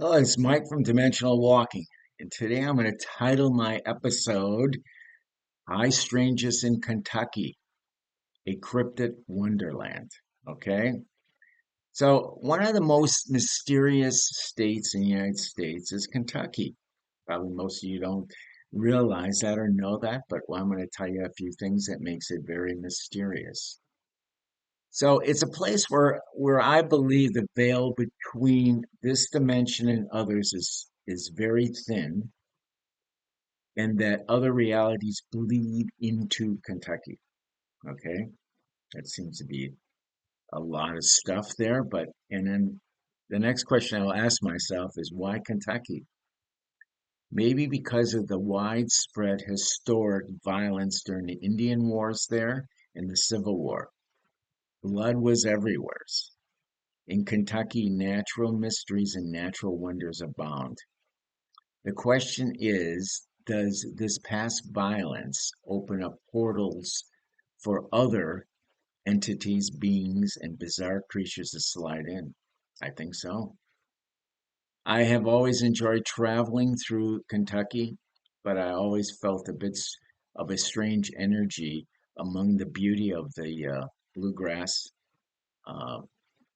Hello, it's Mike from Dimensional Walking, and today I'm going to title my episode "I Strangest in Kentucky: A Cryptid Wonderland." Okay, so one of the most mysterious states in the United States is Kentucky. Probably most of you don't realize that or know that, but well, I'm going to tell you a few things that makes it very mysterious. So it's a place where I believe the veil between this dimension and others is very thin and that other realities bleed into Kentucky. Okay, that seems to be a lot of stuff there. But and then the next question I'll ask myself is why Kentucky? Maybe because of the widespread historic violence during the Indian Wars there and the Civil War. Blood was everywhere. In Kentucky, natural mysteries and natural wonders abound. The question is, does this past violence open up portals for other entities, beings, and bizarre creatures to slide in? I think so. I have always enjoyed traveling through Kentucky, but I always felt a bit of a strange energy among the beauty of the bluegrass. Uh,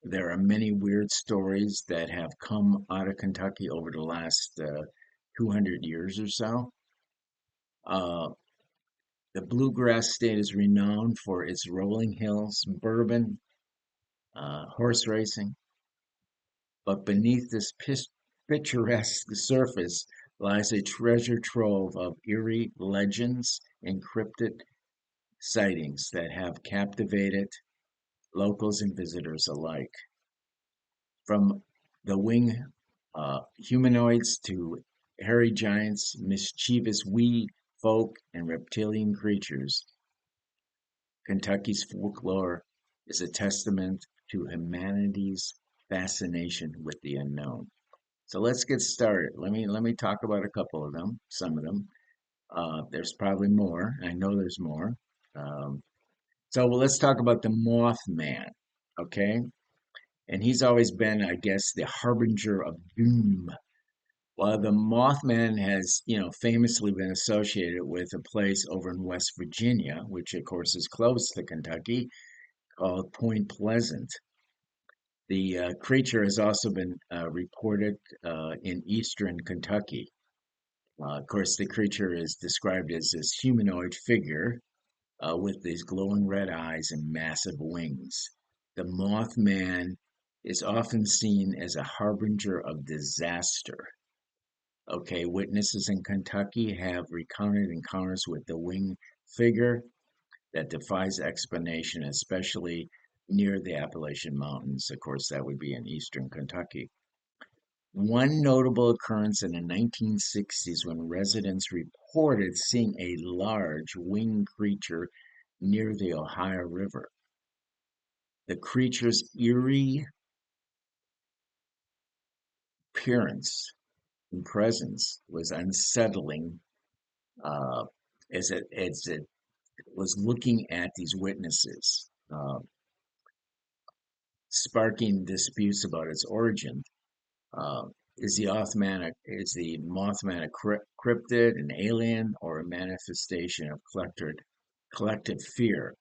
there are many weird stories that have come out of Kentucky over the last 200 years or so. Uh, The bluegrass state is renowned for its rolling hills, bourbon, horse racing, but beneath this picturesque surface lies a treasure trove of eerie legends and cryptid sightings that have captivated locals and visitors alike. From the winged humanoids to hairy giants, mischievous wee folk, and reptilian creatures, Kentucky's folklore is a testament to humanity's fascination with the unknown. So let's get started. Let me talk about a couple of them, some of them. There's probably more. I know there's more. Um, let's talk about the Mothman, okay? And he's always been, I guess, the harbinger of doom. While the Mothman has, famously been associated with a place over in West Virginia, which of course is close to Kentucky, called Point Pleasant. The creature has also been reported in eastern Kentucky. Of course, the creature is described as this humanoid figure with these glowing red eyes and massive wings. The Mothman is often seen as a harbinger of disaster. Okay, witnesses in Kentucky have recounted encounters with the winged figure that defies explanation, especially near the Appalachian Mountains. Of course, that would be in eastern Kentucky. One notable occurrence in the 1960s when residents reported seeing a large winged creature near the Ohio River. The creature's eerie appearance and presence was unsettling uh, as it was looking at these witnesses, sparking disputes about its origin. Uh, is the Mothman a cryptid, an alien, or a manifestation of collective fear?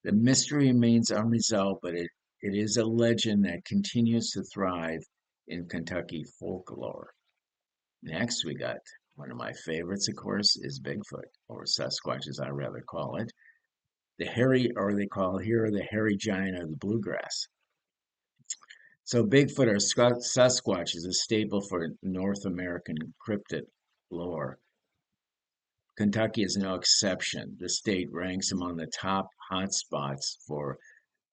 The mystery remains unresolved, but it is a legend that continues to thrive in Kentucky folklore. Next, we got one of my favorites, of course, is Bigfoot, or Sasquatch, as I rather call it. The hairy, or they call here the hairy giant of the bluegrass. So Bigfoot or Sasquatch is a staple for North American cryptid lore. Kentucky is no exception. The state ranks among the top hotspots for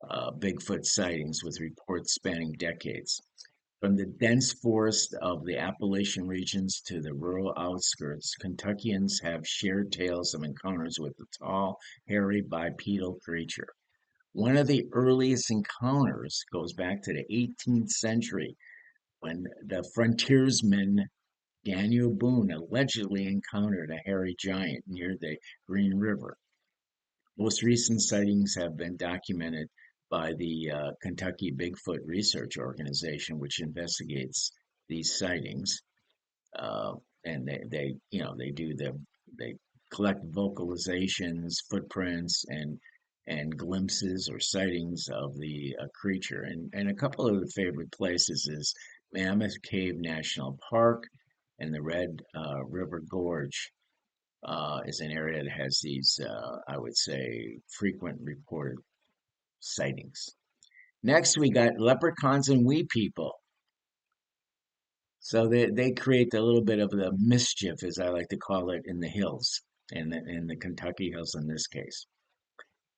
Bigfoot sightings, with reports spanning decades. From the dense forest of the Appalachian regions to the rural outskirts, Kentuckians have shared tales of encounters with the tall, hairy bipedal creature. One of the earliest encounters goes back to the 18th century when the frontiersman Daniel Boone allegedly encountered a hairy giant near the Green River. Most recent sightings have been documented by the Kentucky Bigfoot Research Organization, which investigates these sightings, uh, and they collect vocalizations, footprints, and glimpses or sightings of the creature. And a couple of the favorite places is Mammoth Cave National Park and the Red River Gorge is an area that has these, I would say, frequent reported sightings. Next, we got leprechauns and wee people. So they create a little bit of the mischief, as I like to call it, in the hills, in the Kentucky hills in this case.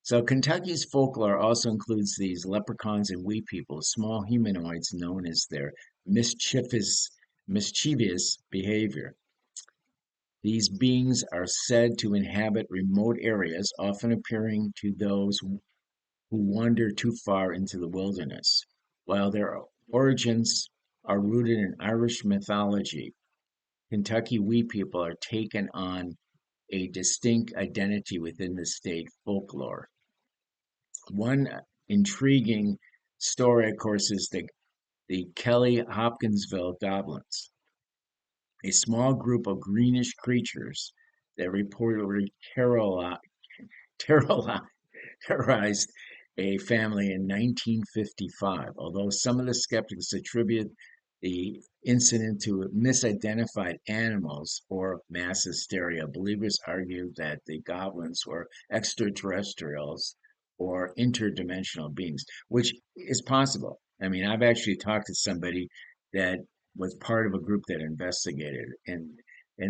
So Kentucky's folklore also includes these leprechauns and wee people, small humanoids known as their mischievous behavior. These beings are said to inhabit remote areas, often appearing to those who wander too far into the wilderness. While their origins are rooted in Irish mythology, Kentucky wee people are taken on a distinct identity within the state folklore. One intriguing story, of course, is the Kelly Hopkinsville goblins, a small group of greenish creatures that reportedly terror- terrorized a family in 1955. Although some of the skeptics attribute the incident to misidentified animals or mass hysteria, believers argue that the goblins were extraterrestrials or interdimensional beings, which is possible. I mean, I've actually talked to somebody that was part of a group that investigated, and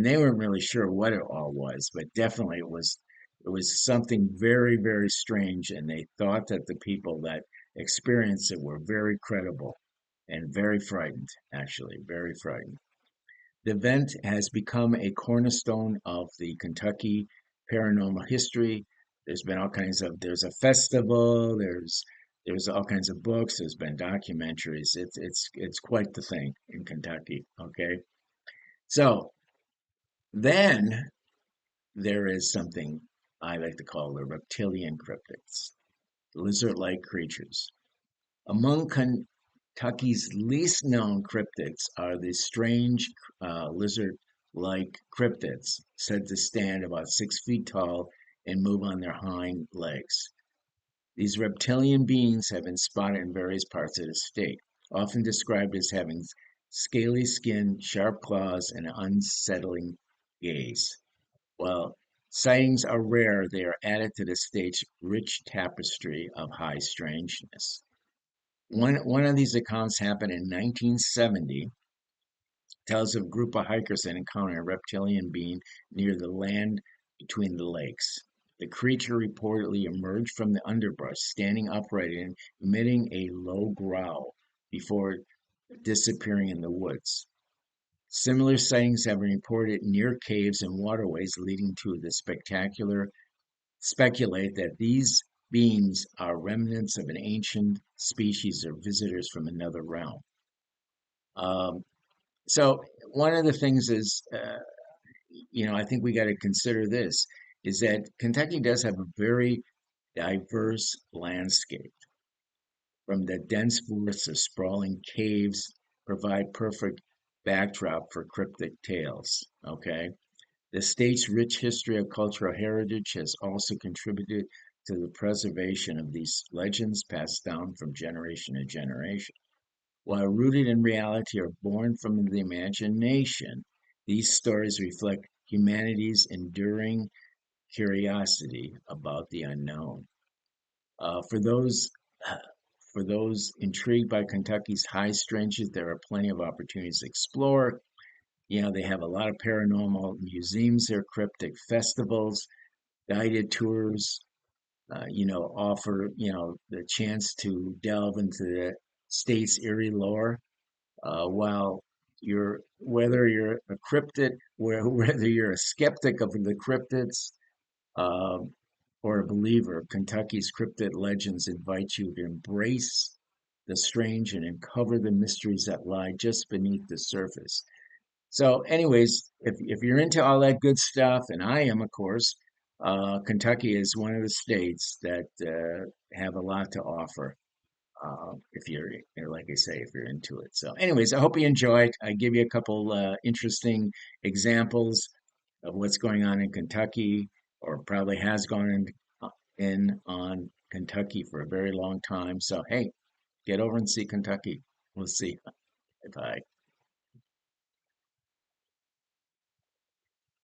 they weren't really sure what it all was, but definitely it was something very, very strange, and they thought that the people that experienced it were very credible and very frightened, actually, very frightened. The event has become a cornerstone of the Kentucky paranormal history. There's a festival, there's all kinds of books, there's been documentaries. It's quite the thing in Kentucky, okay? So then there is something I like to call the reptilian cryptids, lizard-like creatures. Among Kentucky's least known cryptids are the strange lizard-like cryptids, said to stand about 6 feet tall and move on their hind legs. These reptilian beings have been spotted in various parts of the state, often described as having scaly skin, sharp claws, and an unsettling gaze. While sightings are rare, they are added to the state's rich tapestry of high strangeness. One of these accounts happened in 1970, tells of a group of hikers that encountered a reptilian being near the land between the lakes. The creature reportedly emerged from the underbrush, standing upright and emitting a low growl before disappearing in the woods. Similar sightings have been reported near caves and waterways, leading to the speculate that these beings are remnants of an ancient species or visitors from another realm. Um, so one of the things is, I think we got to consider this is that Kentucky does have a very diverse landscape, from the dense forests of sprawling caves provide perfect backdrop for cryptic tales. Okay, the state's rich history of cultural heritage has also contributed to the preservation of these legends passed down from generation to generation. While rooted in reality or born from the imagination, these stories reflect humanity's enduring curiosity about the unknown. Uh, for those for those intrigued by Kentucky's high strangeness, there are plenty of opportunities to explore. They have a lot of paranormal museums there, cryptic festivals, guided tours, offer, the chance to delve into the state's eerie lore. While whether you're a cryptid, whether you're a skeptic of the cryptids, um, or a believer, Kentucky's cryptid legends invite you to embrace the strange and uncover the mysteries that lie just beneath the surface. So, anyways, if you're into all that good stuff, and I am, of course, Kentucky is one of the states that have a lot to offer. if like I say, if you're into it. So, anyways, I hope you enjoyed. I give you a couple interesting examples of what's going on in Kentucky, or probably has gone in on Kentucky for a very long time. So, hey, get over and see Kentucky. We'll see. Bye.